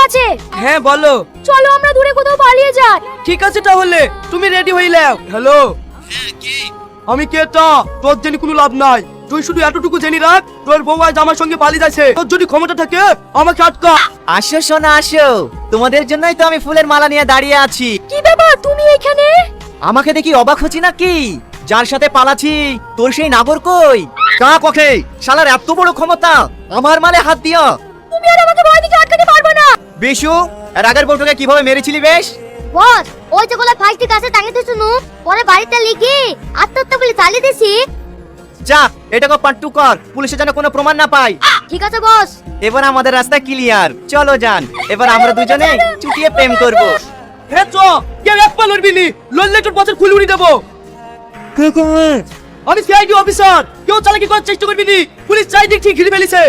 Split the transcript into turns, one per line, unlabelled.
আছে?
হ্যাঁ বলো।
চলো আমরা দূরে কোথাও পালিয়ে যাই।
ঠিক আছে তাহলে তুমি রেডি হয়ে নাও। হ্যালো, আমি কেটা, তোর জেনে কোনো লাভ নাই। তুই শুধু এতটুকু জেনে রাখ, তোর বউ আজ আমার সঙ্গে পালিয়ে যাচ্ছে। তোর যদি ক্ষমতা থাকে আমাকে আটকা।
আসো সোনা আসো, তোমাদের জন্যই তো আমি ফুলের মালা নিয়ে দাঁড়িয়ে আছি।
কি ব্যাপার তুমি এখানে?
আমাকে দেখি অবাক হচ্ছি নাকি? যার সাথে পালাচ্ছি তোর সেই নাগর কই? কাক ওকে, শালার এত বড় ক্ষমতা আমার মালে হাত দিয়া।
তুমি আর আমাকে ভয় থেকে আটকাতে পারবে না।
বিশু, এর আগের বউটাকে কিভাবে মেরেছিলি বেশ?
বস, ওই যে গোলা ফাইটে কাছে টাঙিয়ে শুনু, পরে বাড়িতে লিখে আত্মহত্যা বলে চালিয়ে দিছি।
যা, এটাকে পাট্টু কর, পুলিশে যেন কোনো প্রমাণ না পায়।
ঠিক আছে বস।
এবার আমাদের রাস্তা ক্লিয়ার, চলো যান। এবার আমরা দুজনে চুটিয়ে প্রেম করব।
হ্যাঁ চ, কেউ এক পা লড়বি নি, লড়লে তোর পথের খুলে উড়ি দেবো। আমি সিআইডি অফিসার, কেউ চালাকি করার চেষ্টা করবি নি, পুলিশ চাই ঠিক ঘিরে ফেলিছে।